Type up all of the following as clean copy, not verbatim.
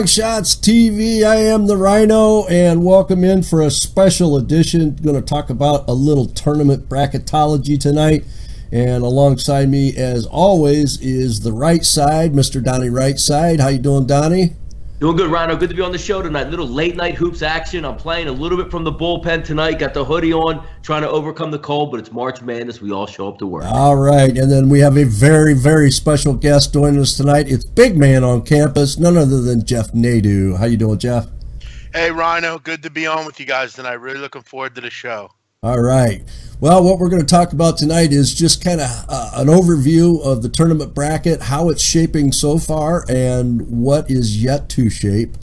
LongShots TV. I am the Rhino, and welcome in for a special edition. Going to talk about a little tournament bracketology tonight. And alongside me, as always, is the right side, Mr. Donnie RightSide. How you doing, Donnie? Doing good, Rhino. Good to be on the show tonight. Little late night hoops action. I'm playing a little bit from the bullpen tonight. Got the hoodie on, trying to overcome the cold, but it's March Madness. We all show up to work. All right, and then we have a very, very special guest joining us tonight. It's big man on campus, none other than Jeff Nadu. How you doing, Jeff? Hey, Rhino. Good to be on with you guys tonight. Really looking forward to the show. All right. Well, what we're going to talk about tonight is just kind of an overview of the tournament bracket, how it's shaping so far, and what is yet to shape.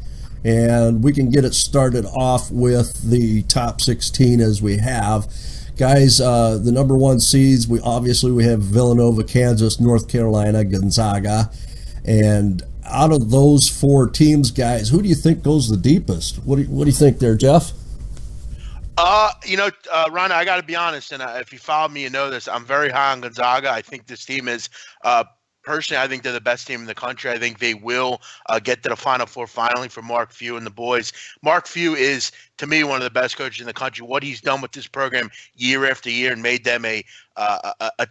And we can get it started off with the top 16 as we have. Guys, the number one seeds, we have Villanova, Kansas, North Carolina, Gonzaga. And out of those four teams, guys, who do you think goes the deepest? What do you think there, Jeff? Rhino, I got to be honest, and if you follow me, you know this. I'm very high on Gonzaga. I think this team is, personally, I think they're the best team in the country. I think they will get to the Final Four finally for Mark Few and the boys. Mark Few is, to me, one of the best coaches in the country. What he's done with this program year after year and made them a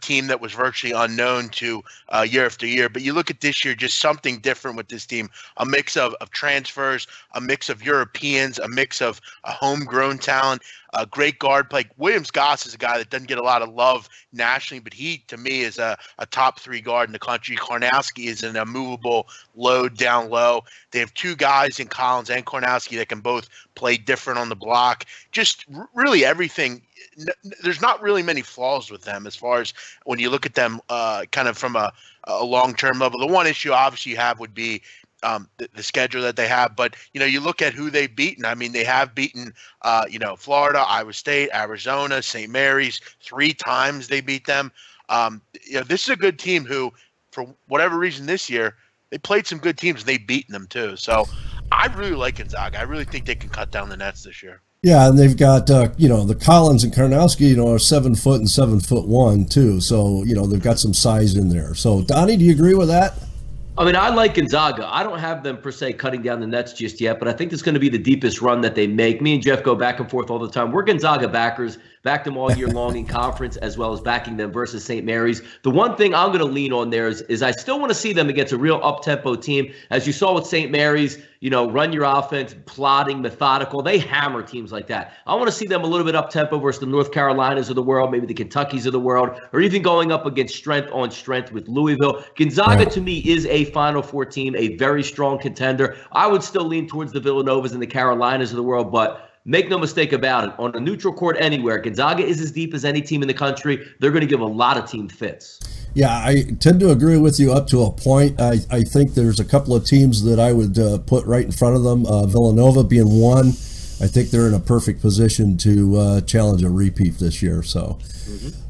team that was virtually unknown to year after year. But you look at this year, just something different with this team. A mix of transfers, a mix of Europeans, a mix of homegrown talent, great guard play. Williams Goss is a guy that doesn't get a lot of love nationally, but he, to me, is a top three guard in the country. Kornowski is an immovable load down low. They have two guys in Collins and Kornowski that can both play different on the block. Just really everything. There's not really many flaws with them as far as when you look at them kind of from a long-term level. The one issue obviously you have would be the schedule that they have. But, you look at who they've beaten. I mean, they have beaten, Florida, Iowa State, Arizona, St. Mary's. 3 times they beat them. This is a good team who, for whatever reason this year, they played some good teams and they've beaten them too. So I really like Gonzaga. I really think they can cut down the nets this year. Yeah, and they've got, the Collins and Kornowski, are 7 foot and 7'1" too. So, they've got some size in there. So, Donnie, do you agree with that? I mean, I like Gonzaga. I don't have them, per se, cutting down the nets just yet, but I think it's going to be the deepest run that they make. Me and Jeff go back and forth all the time. We're Gonzaga backers, back them all year long in conference, as well as backing them versus St. Mary's. The one thing I'm going to lean on there is I still want to see them against a real up-tempo team. As you saw with St. Mary's, run your offense, plotting, methodical. They hammer teams like that. I want to see them a little bit up-tempo versus the North Carolinas of the world, maybe the Kentuckys of the world, or even going up against strength on strength with Louisville. Gonzaga, to me, is a Final Four team, a very strong contender. I would still lean towards the Villanovas and the Carolinas of the world, but make no mistake about it. On a neutral court anywhere, Gonzaga is as deep as any team in the country. They're going to give a lot of team fits. Yeah, I tend to agree with you up to a point. I think there's a couple of teams that I would put right in front of them, Villanova being one. I think they're in a perfect position to challenge a repeat this year. So,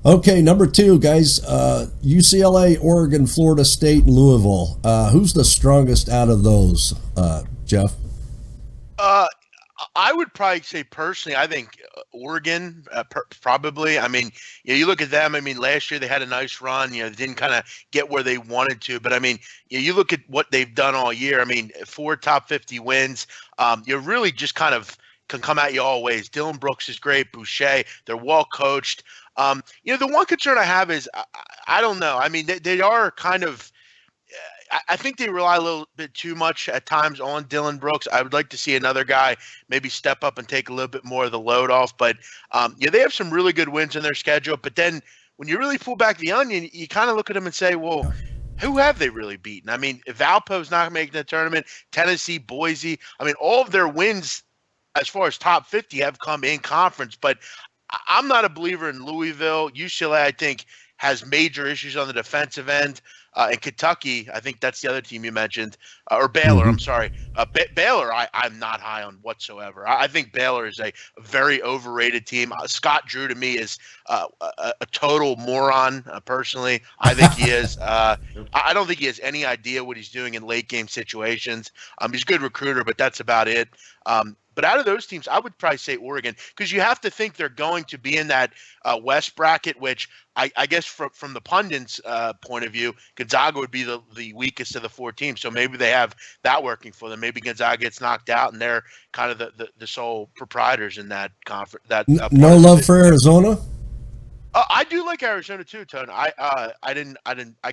Okay, number 2, guys, UCLA, Oregon, Florida State, and Louisville. Who's the strongest out of those, Jeff? I would probably say personally, I think Oregon probably. I mean, you look at them. I mean, last year they had a nice run. They didn't kind of get where they wanted to. But I mean, you look at what they've done all year. I mean, 4 top 50 wins. You really just kind of can come at you all ways. Dylan Brooks is great. Boucher, they're well coached. The one concern I have is I don't know. I mean, they are kind of. I think they rely a little bit too much at times on Dylan Brooks. I would like to see another guy maybe step up and take a little bit more of the load off. But, they have some really good wins in their schedule. But then when you really pull back the onion, you kind of look at them and say, well, who have they really beaten? I mean, if Valpo's not making the tournament, Tennessee, Boise, I mean, all of their wins as far as top 50 have come in conference. But I'm not a believer in Louisville. UCLA, I think, has major issues on the defensive end. In Kentucky, I think that's the other team you mentioned, or Baylor, I'm sorry. Baylor, I'm not high on whatsoever. I think Baylor is a very overrated team. Scott Drew, to me, is a total moron, personally. I think he is. I don't think he has any idea what he's doing in late-game situations. He's a good recruiter, but that's about it. But out of those teams, I would probably say Oregon, because you have to think they're going to be in that West bracket, which I guess from the pundits' point of view, Gonzaga would be the weakest of the 4 teams. So maybe they have that working for them. Maybe Gonzaga gets knocked out, and they're kind of the sole proprietors in that conference. No love for Arizona. I do like Arizona too, Tone. I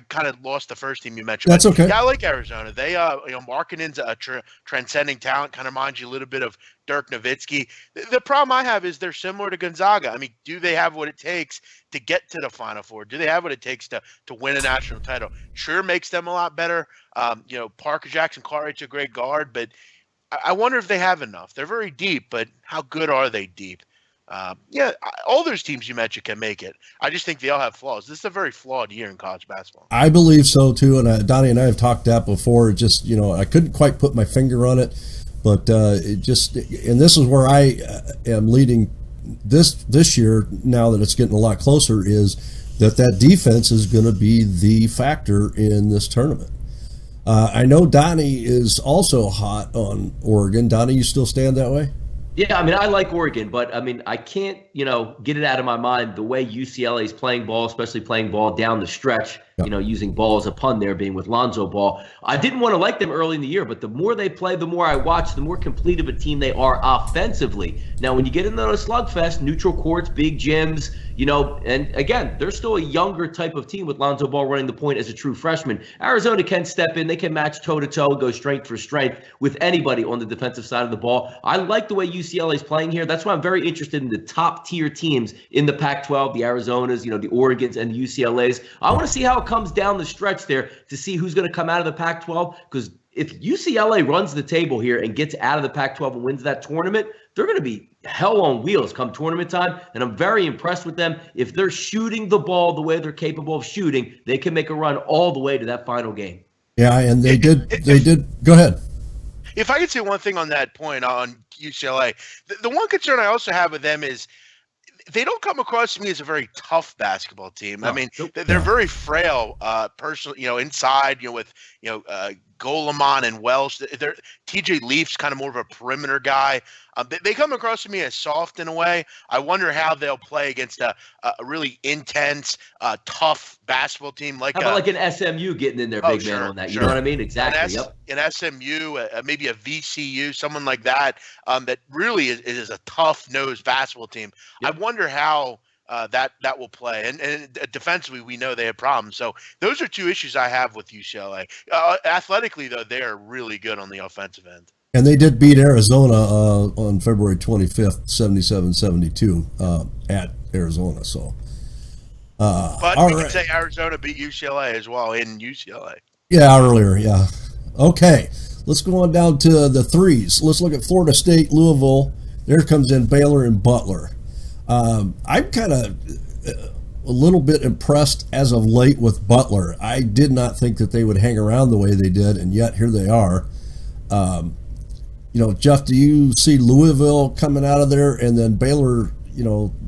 kind of lost the first team you mentioned. That's okay. Yeah, I like Arizona. They, Markkanen's a transcending talent. Kind of reminds you a little bit of Dirk Nowitzki. The problem I have is they're similar to Gonzaga. I mean, do they have what it takes to get to the Final Four? Do they have what it takes to win a national title? Sure, makes them a lot better. Parker Jackson Cartwright's a great guard, but I wonder if they have enough. They're very deep, but how good are they deep? All those teams you mentioned can make it. I just think they all have flaws. This is a very flawed year in college basketball. I believe so too, and Donnie and I have talked that before. Just I couldn't quite put my finger on it, but and this is where I am leading this year. Now that it's getting a lot closer, is that defense is going to be the factor in this tournament. I know Donnie is also hot on Oregon. Donnie, you still stand that way? Yeah, I mean, I like Oregon, but I mean, I can't, get it out of my mind the way UCLA is playing ball, especially playing ball down the stretch, using ball as a pun there, being with Lonzo Ball. I didn't want to like them early in the year, but the more they play, the more I watch, the more complete of a team they are offensively. Now, when you get into a slugfest, neutral courts, big gyms, and again, they're still a younger type of team with Lonzo Ball running the point as a true freshman. Arizona can step in. They can match toe-to-toe, go strength for strength with anybody on the defensive side of the ball. I like the way UCLA is playing here. That's why I'm very interested in the top-tier teams in the Pac-12, the Arizonas, the Oregons, and the UCLAs. I want to see how it comes down the stretch there to see who's going to come out of the Pac-12, because if UCLA runs the table here and gets out of the Pac-12 and wins that tournament, they're going to be hell on wheels come tournament time, and I'm very impressed with them. If they're shooting the ball the way they're capable of shooting, they can make a run all the way to that final game. Yeah, and they did. Go ahead. If I could say one thing on that point on UCLA, the one concern I also have with them is they don't come across to me as a very tough basketball team. No, I mean, they're very frail, personally, inside, with, Golemon and Welsh. TJ Leaf's kind of more of a perimeter guy. They come across to me as soft in a way. I wonder how they'll play against a really intense, tough basketball team. How about like an SMU getting in there, big man on that? You know what I mean? Exactly. An SMU, maybe a VCU, someone like that, that really is a tough-nosed basketball team. Yep. I wonder how that will play. And defensively, we know they have problems. So those are two issues I have with UCLA. Athletically, though, they are really good on the offensive end. And they did beat Arizona on February 25th, 77-72 at Arizona. So, but we can say Arizona beat UCLA as well in UCLA. Yeah, earlier, yeah. Okay, let's go on down to the threes. Let's look at Florida State, Louisville. There comes in Baylor and Butler. I'm kind of a little bit impressed as of late with Butler. I did not think that they would hang around the way they did, and yet here they are. Jeff, do you see Louisville coming out of there, and then Baylor,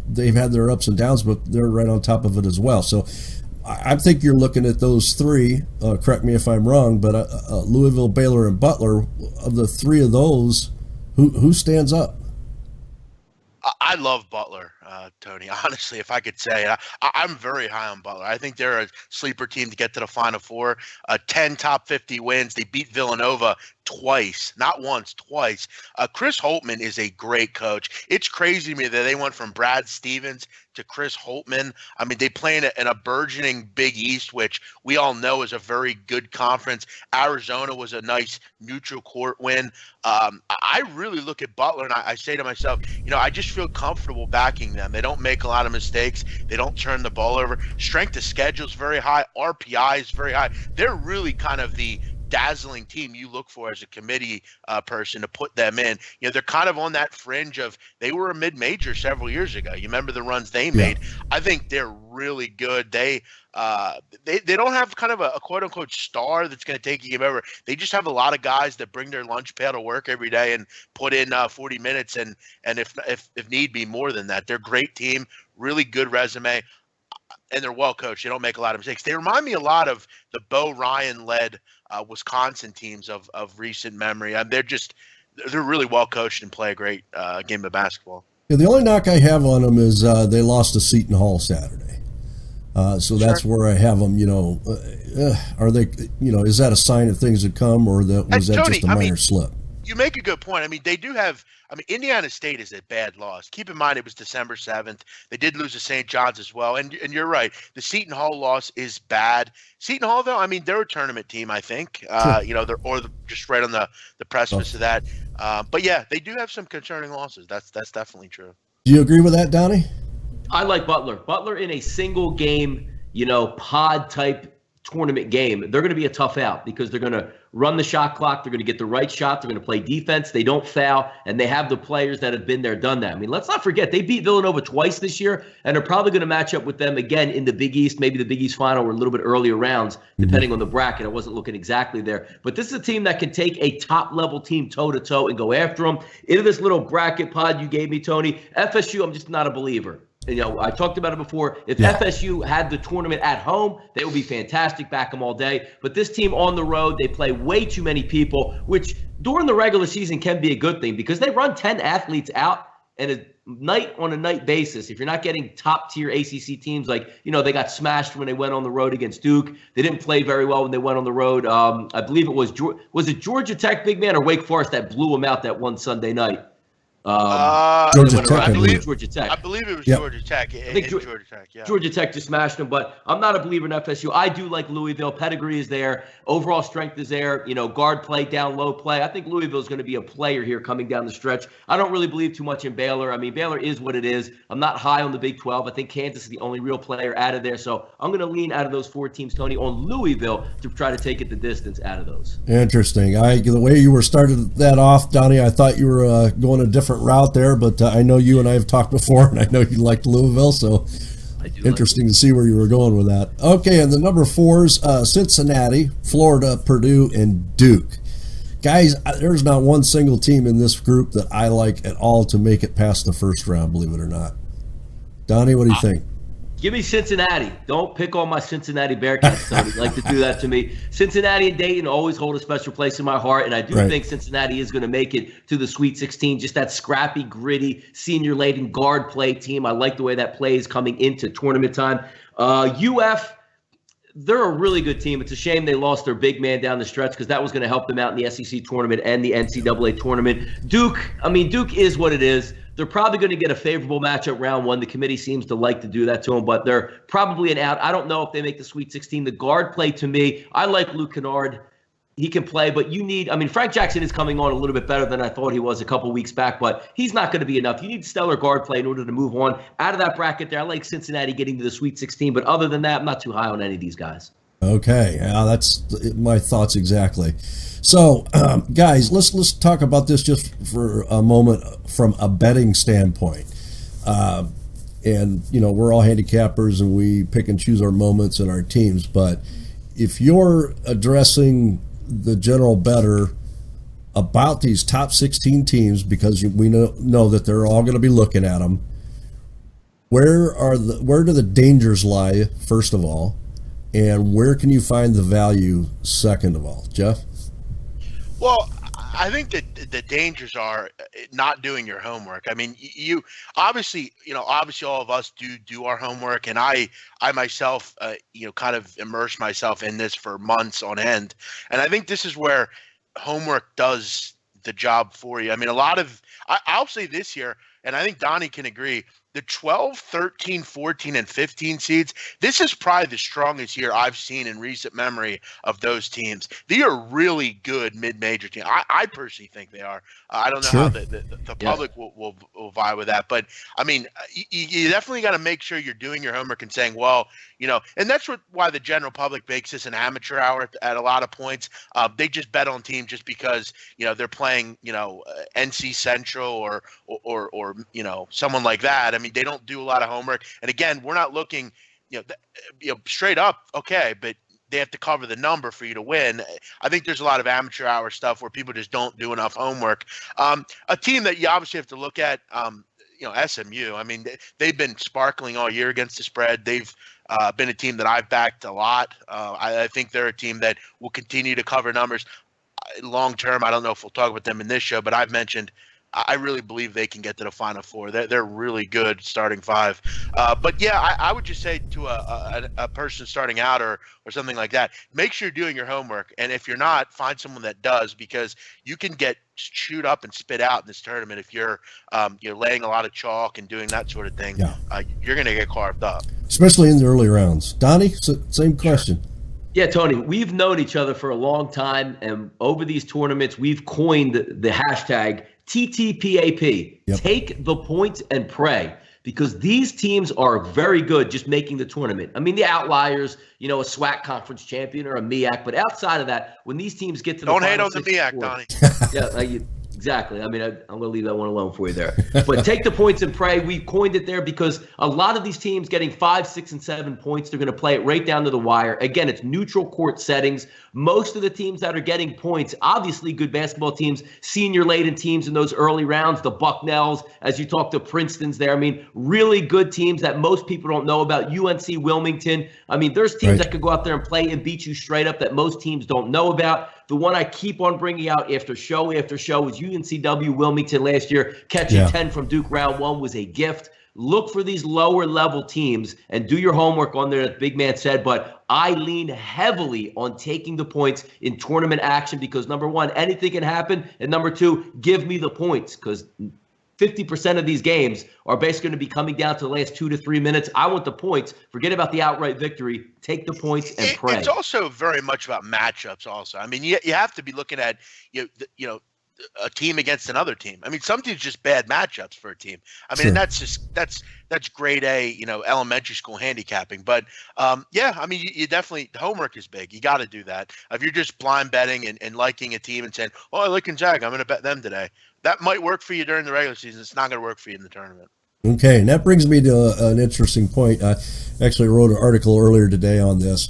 they've had their ups and downs, but they're right on top of it as well. So I think you're looking at those three, correct me if I'm wrong, but Louisville, Baylor, and Butler, of the three of those, who stands up? I love Butler, Tony. Honestly, if I could say, I'm very high on Butler. I think they're a sleeper team to get to the Final Four. 10 top 50 wins. They beat Villanova twice, not once, twice. Chris Holtmann is a great coach. It's crazy to me that they went from Brad Stevens to Chris Holtmann. I mean, they play in a burgeoning Big East, which we all know is a very good conference. Arizona was a nice neutral court win. I really look at Butler and I say to myself, I just feel comfortable backing them. They don't make a lot of mistakes. They don't turn the ball over. Strength of schedule is very high. RPI is very high. They're really kind of the dazzling team you look for as a committee person to put them in. They're kind of on that fringe of, they were a mid-major several years ago. You remember the runs they made? I think they're really good. They don't have kind of a quote-unquote star that's going to take a game over. They just have a lot of guys that bring their lunch pail to work every day and put in 40 minutes and if need be more than that. They're a great team, really good resume, and they're well coached. They don't make a lot of mistakes. They remind me a lot of the Bo Ryan-led Wisconsin teams of recent memory. they're really well coached and play a great game of basketball. Yeah, the only knock I have on them is they lost to Seton Hall Saturday. So that's where I have them, are they, is that a sign of things to come, or was that Tony, just a minor slip? You make a good point. I mean, they do have – Indiana State is a bad loss. Keep in mind it was December 7th. They did lose to St. John's as well. And you're right. The Seton Hall loss is bad. Seton Hall, though, they're a tournament team, I think. They're just right on the precipice of that. But, yeah, they do have some concerning losses. That's definitely true. Do you agree with that, Donnie? I like Butler. Butler in a single game, pod type tournament game, they're going to be a tough out because they're going to run the shot clock. They're going to get the right shot. They're going to play defense. They don't foul, and they have the players that have been there, done that. Let's not forget, they beat Villanova twice this year, and they're probably going to match up with them again in the Big East, maybe the Big East final or a little bit earlier rounds, depending on the bracket. I wasn't looking exactly there. But this is a team that can take a top-level team toe-to-toe and go after them. Into this little bracket pod you gave me, Tony, FSU, I'm just not a believer. I talked about it before. If FSU had the tournament at home, they would be fantastic, back them all day. But this team on the road, they play way too many people, which during the regular season can be a good thing because they run 10 athletes out and a night basis. If you're not getting top-tier ACC teams, like, they got smashed when they went on the road against Duke. They didn't play very well when they went on the road. I believe it was Georgia Tech, big man, or Wake Forest that blew them out that one Sunday night? Georgia Tech, I believe Georgia Tech. I believe it was Georgia Tech. I think Georgia Tech, yeah. Georgia Tech just smashed them, but I'm not a believer in FSU. I do like Louisville. Pedigree is there. Overall strength is there. Guard play, down low play. I think Louisville is going to be a player here coming down the stretch. I don't really believe too much in Baylor. Baylor is what it is. I'm not high on the Big 12. I think Kansas is the only real player out of there. So I'm going to lean out of those four teams, Tony, on Louisville to try to take it the distance out of those. Interesting. The way you were started that off, Donnie, I thought you were going a different route there, but I know you and I have talked before, and I know you liked Louisville, so interesting to see where you were going with that. Okay, and the number 4s, Cincinnati, Florida, Purdue, and Duke. Guys, there's not one single team in this group that I like at all to make it past the first round, believe it or not. Donnie, what do you think? Give me Cincinnati. Don't pick on my Cincinnati Bearcats, Tony. You like to do that to me. Cincinnati and Dayton always hold a special place in my heart, and I do think Cincinnati is going to make it to the Sweet 16. Just that scrappy, gritty, senior-laden guard play team. I like the way that plays coming into tournament time. UF, they're a really good team. It's a shame they lost their big man down the stretch because that was going to help them out in the SEC tournament and the NCAA tournament. Duke is what it is. They're probably going to get a favorable matchup round one. The committee seems to like to do that to them, but they're probably an out. I don't know if they make the Sweet 16. The guard play, to me, I like Luke Kennard. He can play, but Frank Jackson is coming on a little bit better than I thought he was a couple weeks back, but he's not going to be enough. You need stellar guard play in order to move on out of that bracket there. I like Cincinnati getting to the Sweet 16, but other than that, I'm not too high on any of these guys. Okay, that's my thoughts exactly. So, guys, let's talk about this just for a moment from a betting standpoint. And we're all handicappers and we pick and choose our moments and our teams. But if you're addressing the general bettor about these top 16 teams, because we know that they're all going to be looking at them, where do the dangers lie? First of all. And where can you find the value, second of all? Jeff? Well, I think that the dangers are not doing your homework. You obviously all of us do our homework, and I myself, kind of immerse myself in this for months on end. And I think this is where homework does the job for you. I'll say this here, and I think Donnie can agree. The 12, 13, 14, and 15 seeds, this is probably the strongest year I've seen in recent memory of those teams. They are really good mid-major teams. I personally think they are. I don't know how the public will vie with that. But, you definitely got to make sure you're doing your homework and saying, well, and that's why the general public makes this an amateur hour at a lot of points. They just bet on teams just because, they're playing, NC Central or someone like that. They don't do a lot of homework. And again, we're not looking, straight up, okay, but they have to cover the number for you to win. I think there's a lot of amateur hour stuff where people just don't do enough homework. A team that you obviously have to look at, SMU. They've been sparkling all year against the spread. They've been a team that I've backed a lot. I think they're a team that will continue to cover numbers. long term, I don't know if we'll talk about them in this show, but I've mentioned I really believe they can get to the Final Four. They're really good starting five. But yeah, I would just say to a person starting out or something like that, make sure you're doing your homework. And if you're not, find someone that does, because you can get chewed up and spit out in this tournament if you're laying a lot of chalk and doing that sort of thing. Yeah. You're going to get carved up. Especially in the early rounds. Donnie, same question. Sure. Yeah, Tony, we've known each other for a long time, and over these tournaments, we've coined the hashtag TTPAP. Yep. Take the points and pray, because these teams are very good just making the tournament. I mean, the outliers, a SWAC conference champion or a MEAC, but outside of that, when these teams get to the Don't hate on the MEAC, Donnie. Yeah, exactly. I mean, I'm going to leave that one alone for you there. But take the points and pray. We coined it there because a lot of these teams getting 5, 6, and 7 points, they're going to play it right down to the wire. Again, it's neutral court settings. Most of the teams that are getting points, obviously good basketball teams, senior-laden teams in those early rounds, the Bucknells, as you talk to Princeton's there. I mean, really good teams that most people don't know about. UNC Wilmington. I mean, there's teams that could go out there and play and beat you straight up that most teams don't know about. The one I keep on bringing out after show is UNCW Wilmington last year. Catching 10 from Duke round 1 was a gift. Look for these lower level teams and do your homework on there, as Big Man said. But I lean heavily on taking the points in tournament action because, number one, anything can happen. And number two, give me the points, because 50% of these games are basically going to be coming down to the last 2 to 3 minutes. I want the points. Forget about the outright victory. Take the points and pray. It's also very much about matchups also. I mean, you have to be looking at, a team against another team. I mean, some teams just bad matchups for a team. I mean, that's grade A, elementary school handicapping. But I mean, you definitely, homework is big. You got to do that. If you're just blind betting and liking a team and saying, "Oh, I like Gonzaga, I'm going to bet them today," that might work for you during the regular season. It's not going to work for you in the tournament. Okay, and that brings me to an interesting point. I actually wrote an article earlier today on this.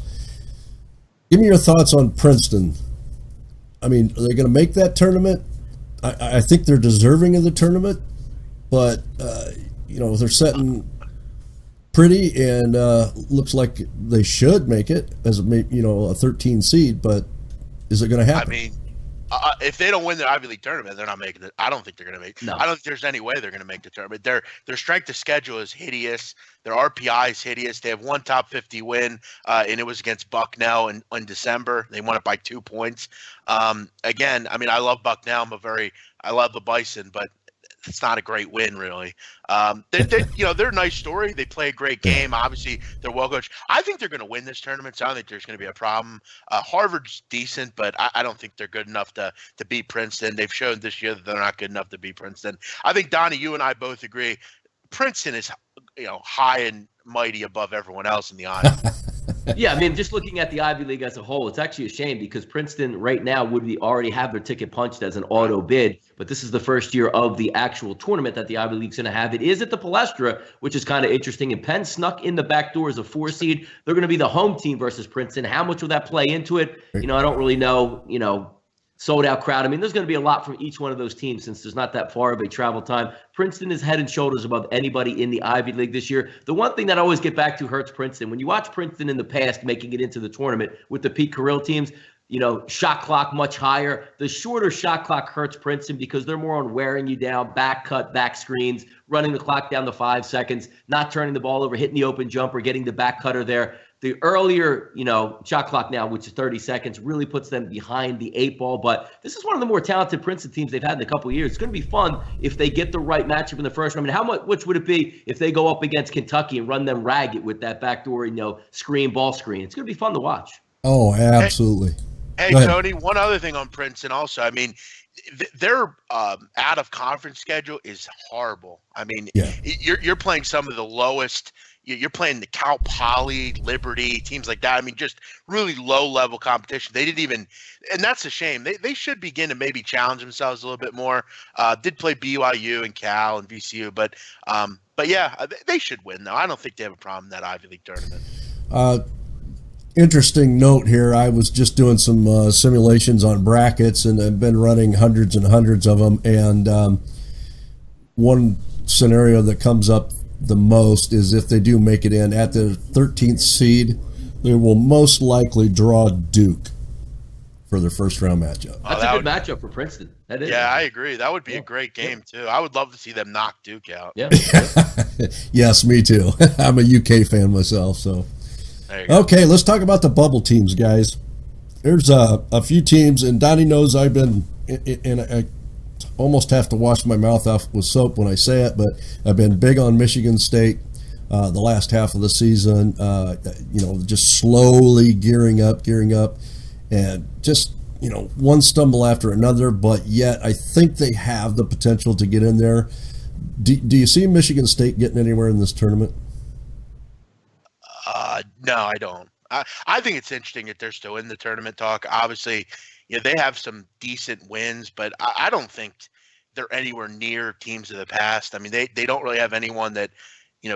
Give me your thoughts on Princeton. I mean, are they going to make that tournament? I think they're deserving of the tournament, but they're setting pretty and looks like they should make it as a 13 seed. But is it going to happen? I mean, if they don't win the Ivy League tournament, they're not making it. I don't think they're going to make it. No. I don't think there's any way they're going to make the tournament. Their strength of schedule is hideous. Their RPI is hideous. They have one top 50 win, and it was against Bucknell in December. They won it by 2 points. Again, I mean, I love Bucknell. I love the Bison, but it's not a great win, really. They're a nice story. They play a great game. Obviously, they're well coached. I think they're going to win this tournament, so I don't think there's going to be a problem. Harvard's decent, but I don't think they're good enough to beat Princeton. They've shown this year that they're not good enough to beat Princeton. I think, Donnie, you and I both agree Princeton is high and mighty above everyone else in the Ivy. Yeah, I mean, just looking at the Ivy League as a whole, it's actually a shame because Princeton right now would already have their ticket punched as an auto bid, but this is the first year of the actual tournament that the Ivy League's going to have. It is at the Palestra, which is kind of interesting, and Penn snuck in the back door as a 4 seed. They're going to be the home team versus Princeton. How much will that play into it? I don't really know. Sold out crowd. I mean, there's going to be a lot from each one of those teams since there's not that far of a travel time. Princeton is head and shoulders above anybody in the Ivy League this year. The one thing that I always get back to hurts Princeton. When you watch Princeton in the past making it into the tournament with the Pete Carrill teams, shot clock much higher. The shorter shot clock hurts Princeton because they're more on wearing you down, back cut, back screens, running the clock down to 5 seconds, not turning the ball over, hitting the open jumper, getting the back cutter there. The earlier, shot clock now, which is 30 seconds, really puts them behind the 8 ball. But this is one of the more talented Princeton teams they've had in a couple of years. It's going to be fun if they get the right matchup in the first round. I mean, how much would it be if they go up against Kentucky and run them ragged with that backdoor, ball screen? It's going to be fun to watch. Oh, absolutely. Hey, Tony, one other thing on Princeton also. I mean, their out of conference schedule is horrible. I mean, you're playing some of the lowest. You're playing the Cal Poly, Liberty, teams like that. I mean, just really low-level competition. They didn't even – and that's a shame. They should begin to maybe challenge themselves a little bit more. Did play BYU and Cal and VCU. But yeah, they should win, though. I don't think they have a problem in that Ivy League tournament. Interesting note here. I was just doing some simulations on brackets, and I've been running hundreds and hundreds of them. And one scenario that comes up the most is if they do make it in at the 13th seed, they will most likely draw Duke. for their first round matchup. That's a good matchup for Princeton. That is. Yeah, I agree. That would be a great game too. I would love to see them knock Duke out. Yeah. Yes, me too. I'm a UK fan myself. So, okay, let's talk about the bubble teams, guys. There's a few teams, and Donnie knows I've been, and I almost have to wash my mouth off with soap when I say it, but I've been big on Michigan State the last half of the season. Just slowly gearing up, and just one stumble after another. But yet, I think they have the potential to get in there. Do you see Michigan State getting anywhere in this tournament? No, I don't. I think it's interesting that they're still in the tournament talk. Obviously, they have some decent wins, but I don't think they're anywhere near teams of the past. I mean, they don't really have anyone that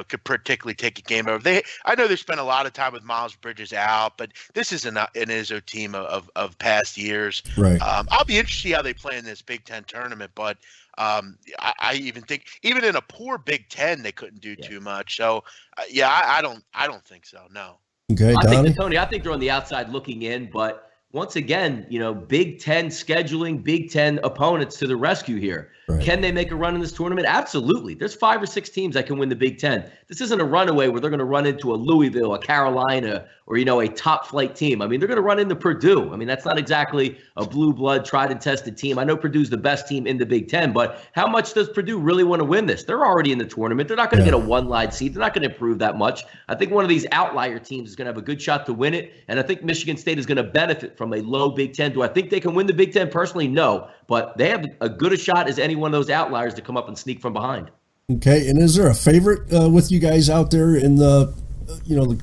could particularly take a game over. I know they spent a lot of time with Miles Bridges out, but this is an Izzo team of past years. Right. I'll be interested to see how they play in this Big Ten tournament, but I even think even in a poor Big Ten they couldn't do too much. So I don't think so. No. Okay, Donnie? Tony, I think they're on the outside looking in, but once again, Big Ten scheduling, Big Ten opponents to the rescue here. Right. Can they make a run in this tournament? Absolutely. There's 5 or 6 teams that can win the Big Ten. This isn't a runaway where they're going to run into a Louisville, a Carolina, or, a top flight team. I mean, they're going to run into Purdue. I mean, that's not exactly a blue blood, tried and tested team. I know Purdue's the best team in the Big Ten, but how much does Purdue really want to win this? They're already in the tournament. They're not going to get a one-line seed. They're not going to improve that much. I think one of these outlier teams is going to have a good shot to win it, and I think Michigan State is going to benefit from a low Big Ten. Do I think they can win the Big Ten? Personally, no, but they have as good a shot as any one of those outliers to come up and sneak from behind. Okay, and is there a favorite with you guys out there in the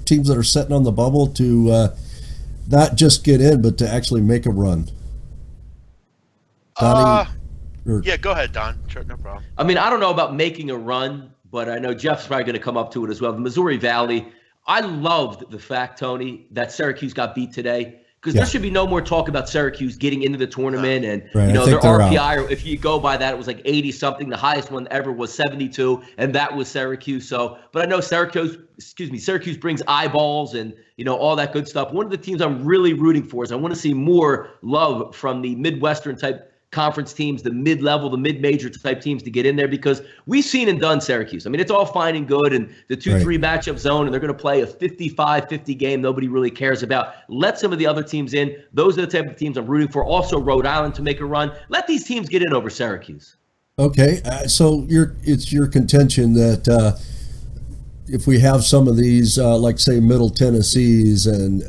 teams that are sitting on the bubble to not just get in, but to actually make a run? Donnie, go ahead, Don. Sure, no problem. I mean, I don't know about making a run, but I know Jeff's probably going to come up to it as well. The Missouri Valley, I loved the fact, Tony, that Syracuse got beat today. Because there should be no more talk about Syracuse getting into the tournament and their RPI. Or if you go by that, it was like 80 something. The highest one ever was 72, and that was Syracuse. So, but I know Syracuse brings eyeballs and all that good stuff. One of the teams I'm really rooting for is I want to see more love from the Midwestern type conference teams, the mid-level, the mid-major type teams to get in there, because we've seen and done Syracuse. I mean, it's all fine and good, and the 2-3 matchup zone, and they're going to play a 55-50 game nobody really cares about. Let some of the other teams in. Those are the type of teams I'm rooting for. Also, Rhode Island to make a run. Let these teams get in over Syracuse. Okay, so it's your contention that if we have some of these, like say Middle Tennessee's and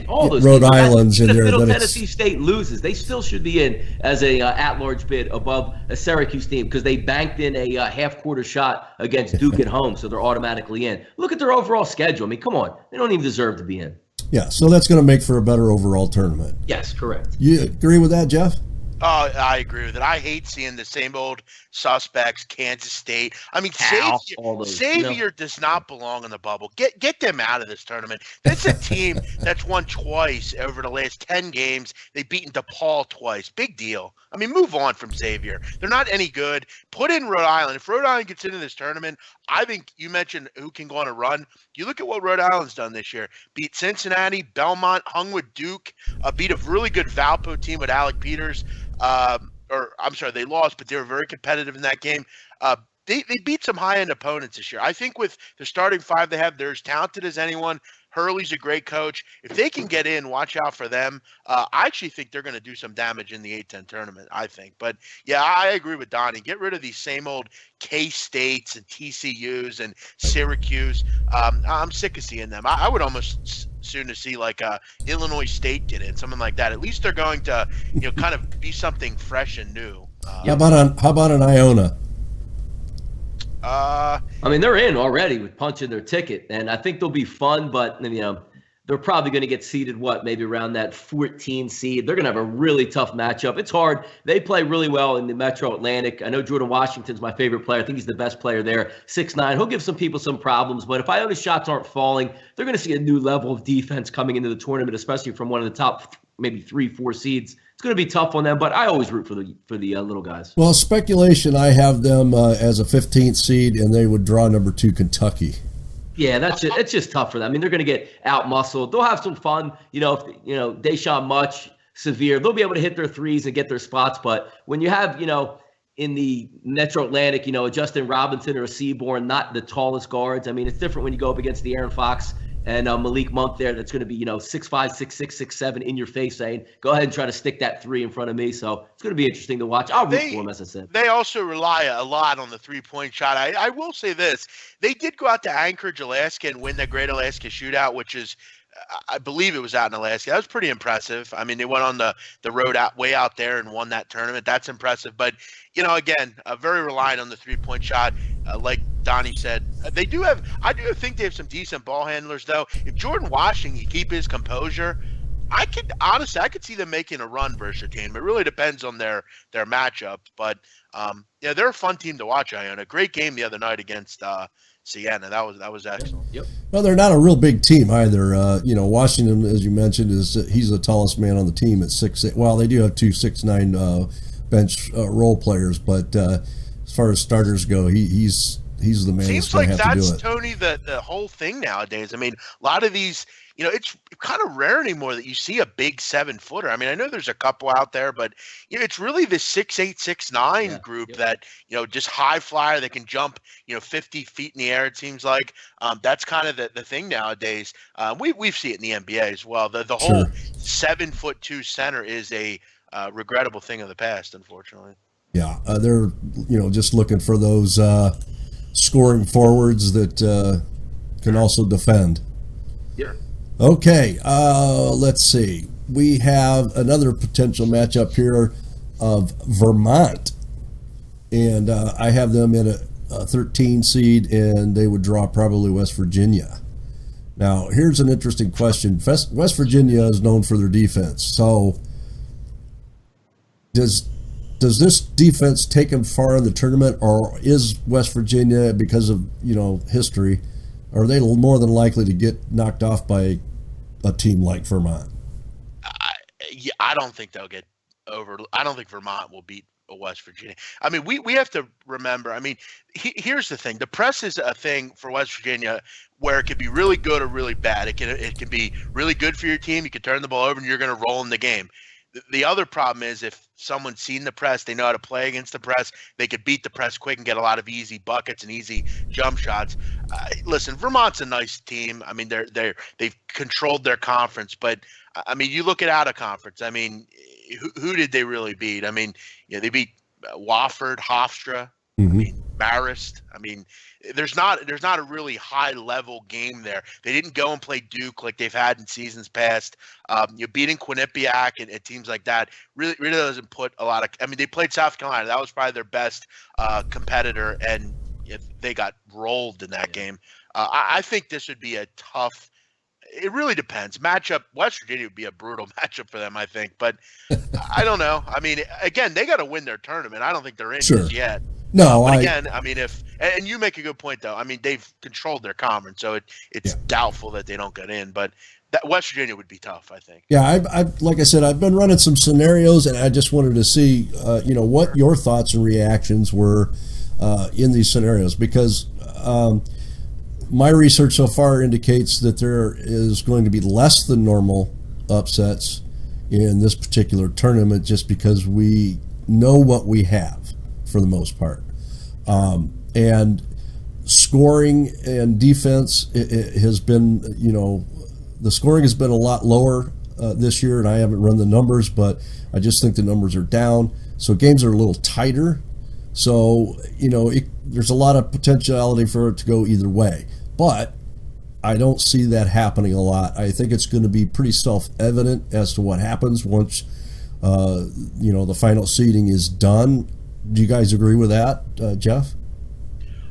all those Rhode Islands in there, Middle Tennessee State loses, they still should be in as a at-large bid above a Syracuse team because they banked in a half-quarter shot against Duke at home, so they're automatically in. Look at their overall schedule. I mean, come on, they don't even deserve to be in. Yeah, so that's going to make for a better overall tournament. Yes, correct. You agree with that, Jeff? Oh, I agree with it. I hate seeing the same old suspects, Kansas State. I mean, Xavier does not belong in the bubble. Get them out of this tournament. That's a team that's won twice over the last 10 games. They've beaten DePaul twice. Big deal. I mean, move on from Xavier. They're not any good. Put in Rhode Island. If Rhode Island gets into this tournament, I think you mentioned who can go on a run. You look at what Rhode Island's done this year. Beat Cincinnati, Belmont, hung with Duke, beat a really good Valpo team with Alec Peters. They lost, but they were very competitive in that game. They beat some high-end opponents this year. I think with the starting 5 they have, they're as talented as anyone. Hurley's a great coach. If they can get in, watch out for them. I actually think they're going to do some damage in the A-10 tournament, I think. But, yeah, I agree with Donnie. Get rid of these same old K-States and TCUs and Syracuse. I'm sick of seeing them. I would almost soon see like Illinois State get in, something like that. At least they're going to, kind of be something fresh and new. How about an Iona? I mean, they're in already with punching their ticket, and I think they'll be fun, but they're probably going to get seeded, maybe around that 14 seed. They're going to have a really tough matchup. It's hard. They play really well in the Metro Atlantic. I know Jordan Washington's my favorite player. I think he's the best player there, 6'9". He'll give some people some problems, but if Iona's shots aren't falling, they're going to see a new level of defense coming into the tournament, especially from one of the top maybe 3-4 seeds. It's going to be tough on them, but I always root for the little guys. Well, speculation, I have them as a 15th seed, and they would draw number 2 Kentucky. Yeah, it's just tough for them. I mean, they're going to get out-muscled. They'll have some fun. Deshaun Much, severe. They'll be able to hit their threes and get their spots. But when you have, in the Metro Atlantic, a Justin Robinson or a Seaborn, not the tallest guards. I mean, it's different when you go up against the Aaron Fox and Malik Monk there. That's going to be, 6'5", 6'6", 6'7" in your face saying, go ahead and try to stick that three in front of me. So it's going to be interesting to watch. I'll root for them, as I said. They also rely a lot on the three-point shot. I will say this. They did go out to Anchorage, Alaska and win the Great Alaska Shootout, which is, I believe it was out in Alaska. That was pretty impressive. I mean, they went on the road way out there and won that tournament. That's impressive. But, again, very reliant on the three-point shot. Like Donnie said, I do think they have some decent ball handlers, though. If Jordan Washington can keep his composure, I could see them making a run versus a team. It really depends on their matchup. But, they're a fun team to watch, Iona. Great game the other night against Siena. That was excellent. Yep. Well, they're not a real big team either. Washington, as you mentioned, he's the tallest man on the team at 6'8". Well, they do have two 6'9" bench role players, but as far as starters go, he's the man. Seems that's going like to have to do that's, it. Tony, the whole thing nowadays. I mean, a lot of these, it's kind of rare anymore that you see a big 7-footer. I mean, I know there's a couple out there, but it's really the 6'8", 6'9" group that, just high flyer that can jump, 50 feet in the air. It seems like that's kind of the thing nowadays. We've seen it in the NBA as well. The whole 7'2" center is a regrettable thing of the past, unfortunately. Yeah, they're just looking for those scoring forwards that can also defend. Yeah. Okay, let's see. We have another potential matchup here of Vermont, and I have them in a 13 seed, and they would draw probably West Virginia. Now, here's an interesting question. West Virginia is known for their defense, so does this defense take them far in the tournament, or is West Virginia, because of history, are they more than likely to get knocked off by a team like Vermont? I don't think they'll get over. I don't think Vermont will beat West Virginia. I mean, we have to remember. I mean, here's the thing: the press is a thing for West Virginia where it can be really good or really bad. It can be really good for your team. You can turn the ball over and you're going to roll in the game. The other problem is if someone's seen the press, they know how to play against the press, they could beat the press quick and get a lot of easy buckets and easy jump shots. Listen, Vermont's a nice team. I mean, they've controlled their conference, but I mean, you look at out of conference. I mean, who did they really beat? I mean, they beat Wofford, Hofstra, I mean, Marist. I mean, there's not a really high level game there. They didn't go and play Duke like they've had in seasons past. You're beating Quinnipiac and teams like that really doesn't put a lot of. I mean, they played South Carolina. That was probably their best competitor, and they got rolled in that game. I think this would be a tough. It really depends. Matchup, West Virginia would be a brutal matchup for them, I think. But I don't know. I mean, again, they got to win their tournament. I don't think they're in just yet. No, but again, I mean, and you make a good point, though. I mean, they've controlled their conference, so it's doubtful that they don't get in. But that West Virginia would be tough, I think. Yeah, I've like I said, I've been running some scenarios, and I just wanted to see, what your thoughts and reactions were in these scenarios, because my research so far indicates that there is going to be less than normal upsets in this particular tournament, just because we know what we have for the most part. And scoring and defense, it has been, the scoring has been a lot lower this year, and I haven't run the numbers, but I just think the numbers are down. So games are a little tighter. So, there's a lot of potentiality for it to go either way. But I don't see that happening a lot. I think it's going to be pretty self-evident as to what happens once, the final seeding is done. Do you guys agree with that, Jeff?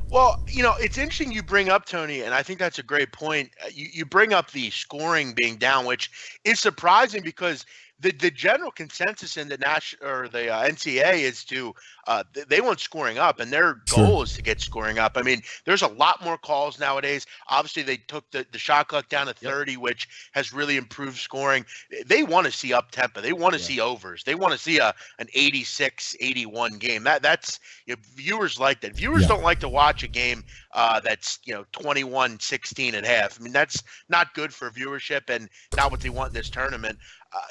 Well, it's interesting you bring up, Tony, and I think that's a great point. You bring up the scoring being down, which is surprising because the general consensus in the NCAA is to they want scoring up, and their goal is to get scoring up. I mean, there's a lot more calls nowadays. Obviously, they took the shot clock down to 30, which has really improved scoring. They want to see up tempo. They want to see overs. They want to see an 86-81 game. That's viewers like that. Viewers don't like to watch a game that's 21-16 at half. I mean, that's not good for viewership and not what they want in this tournament.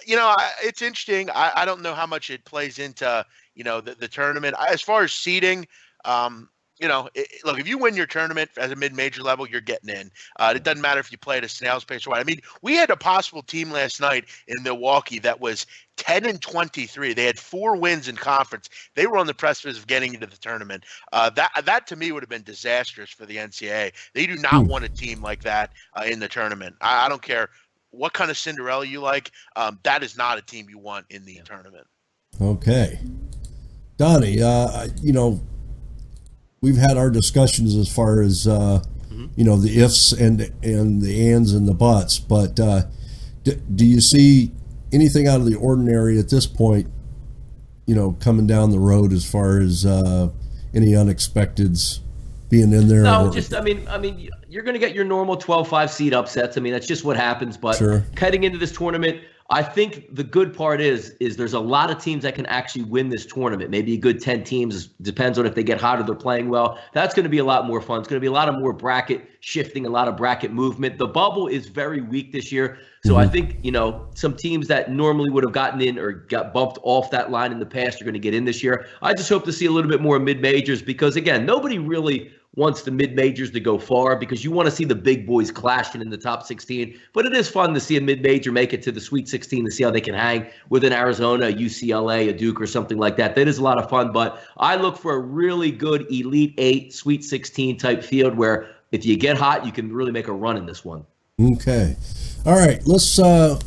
It's interesting. I don't know how much it plays into, the tournament. As far as seeding, look, if you win your tournament as a mid-major level, you're getting in. It doesn't matter if you play at a snail's pace or what. I mean, we had a possible team last night in Milwaukee that was 10-23. They had 4 wins in conference. They were on the precipice of getting into the tournament. That to me would have been disastrous for the NCAA. They do not want a team like that in the tournament. I don't care what kind of Cinderella you like. That is not a team you want in the tournament. Okay. Donnie, we've had our discussions as far as, the ifs and the ands and the buts, but do you see anything out of the ordinary at this point, coming down the road as far as any unexpecteds being in there? No, you're going to get your normal 12-5 seed upsets. I mean, that's just what happens. But Heading into this tournament, I think the good part is there's a lot of teams that can actually win this tournament. Maybe a good 10 teams. Depends on if they get hot or they're playing well. That's going to be a lot more fun. It's going to be a lot of more bracket shifting, a lot of bracket movement. The bubble is very weak this year. So I think, some teams that normally would have gotten in or got bumped off that line in the past are going to get in this year. I just hope to see a little bit more mid-majors because, again, nobody really wants the mid-majors to go far because you want to see the big boys clashing in the top 16. But it is fun to see a mid-major make it to the Sweet 16 to see how they can hang with an Arizona, a UCLA, a Duke, or something like that. That is a lot of fun. But I look for a really good Elite 8, Sweet 16 type field where if you get hot, you can really make a run in this one. Okay. All right. Let's go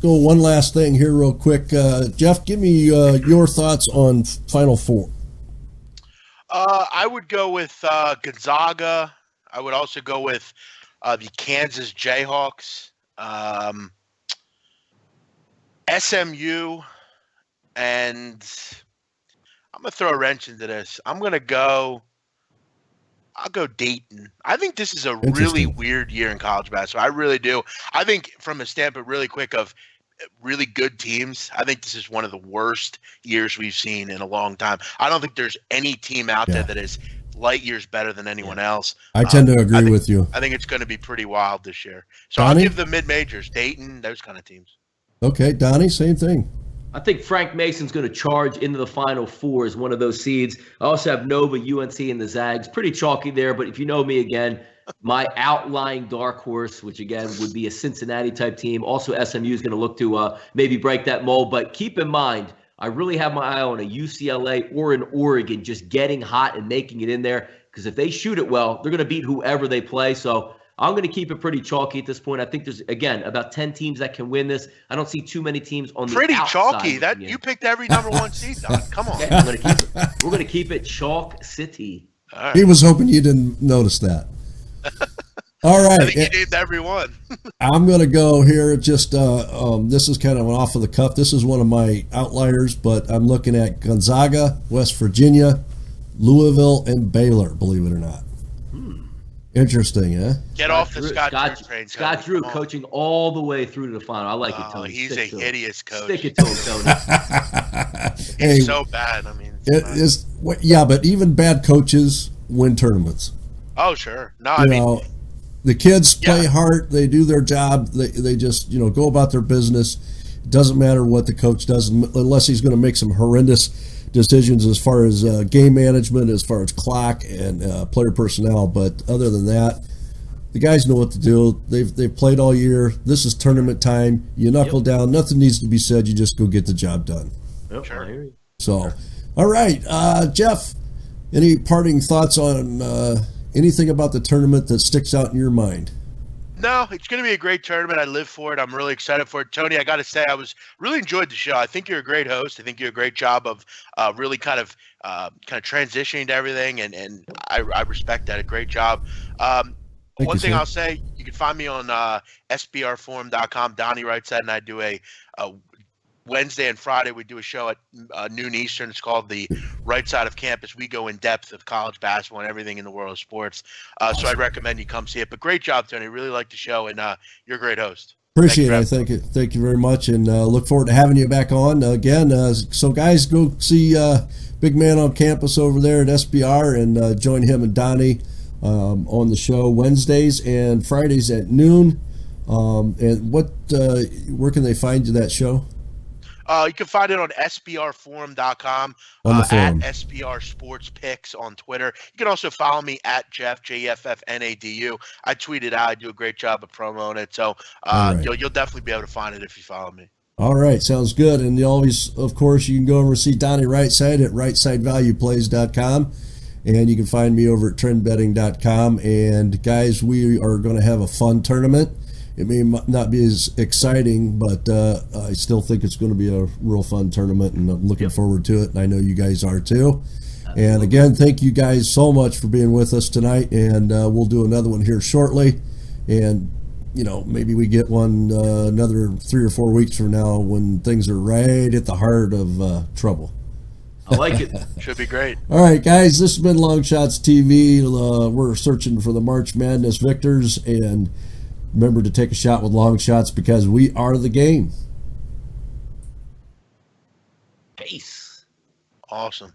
one last thing here real quick. Jeff, give me your thoughts on Final Four. I would go with Gonzaga. I would also go with the Kansas Jayhawks, SMU, and I'm going to throw a wrench into this. I'll go Dayton. I think this is a really weird year in college basketball. I really do. I think from a standpoint really quick of really good teams, I think this is one of the worst years we've seen in a long time. I don't think there's any team out there that is light years better than anyone else. I tend to agree with you. I think it's going to be pretty wild this year. So Donnie? I'll give the mid-majors, Dayton, those kind of teams. Okay, Donnie, same thing. I think Frank Mason's going to charge into the Final Four as one of those seeds. I also have Nova, UNC, and the Zags. Pretty chalky there, but if you know me again, my outlying dark horse, which again would be a Cincinnati-type team. Also, SMU is going to look to maybe break that mold. But keep in mind, I really have my eye on a UCLA or an Oregon just getting hot and making it in there. Because if they shoot it well, they're going to beat whoever they play. So I'm going to keep it pretty chalky at this point. I think there's, again, about 10 teams that can win this. I don't see too many teams on the pretty outside. Chalky. That you picked every number one seed, Don. Come on. Yeah, we're going to keep it Chalk City. Right. He was hoping you didn't notice that. All right. I think you named every one. I'm going to go here. Just this is kind of an off of the cuff. This is one of my outliers, but I'm looking at Gonzaga, West Virginia, Louisville, and Baylor, believe it or not. Interesting, huh? Get off the Scott Drew train. Scott Drew coaching all the way through to the final. I like it, Tony. He's a hideous coach. Stick it to him, Tony. He's so bad. I mean, but even bad coaches win tournaments. Oh, sure. No, I mean, the kids play hard. They do their job. They just, go about their business. It doesn't matter what the coach does unless he's going to make some horrendous decisions as far as game management, as far as clock and player personnel. But other than that, the guys know what to do. They've played all year. This is tournament time. You knuckle down. Nothing needs to be said. You just go get the job done. Yep, sure. I hear you. So, all right, Jeff, any parting thoughts on anything about the tournament that sticks out in your mind? No, it's going to be a great tournament. I live for it. I'm really excited for it. Tony, I got to say, really enjoyed the show. I think you're a great host. I think you're a great job of really kind of transitioning to everything, and I respect that. A great job. One thing I'll say, you can find me on sbrforum.com, Donnie RightSide, and I do a Wednesday and Friday, we do a show at noon Eastern. It's called The Right Side of Campus. We go in depth of college basketball and everything in the world of sports. So I'd recommend you come see it. But great job, Tony. Really like the show, and you're a great host. Appreciate it. Thank you very much, and look forward to having you back on again. So guys, go see Big Man on campus over there at SBR and join him and Donnie on the show Wednesdays and Fridays at noon. And where can they find that show? You can find it on sbrforum.com, On the at forum. SBR Sports Picks on Twitter. You can also follow me at Jeff, JFFNADU. I tweet it out. I do a great job of promoting it. So All right. you'll definitely be able to find it if you follow me. All right, sounds good. And you always, of course, you can go over and see Donnie RightSide at rightsidevalueplays.com. And you can find me over at trendbetting.com. And guys, we are going to have a fun tournament. It may not be as exciting, but I still think it's going to be a real fun tournament, and I'm looking forward to it. And I know you guys are too. And again, thank you guys so much for being with us tonight. And we'll do another one here shortly. And maybe we get one another 3 or 4 weeks from now when things are right at the heart of trouble. I like it. Should be great. All right, guys, this has been LongShots TV. We're searching for the March Madness victors, and remember to take a shot with LongShots because we are the game. Peace. Awesome.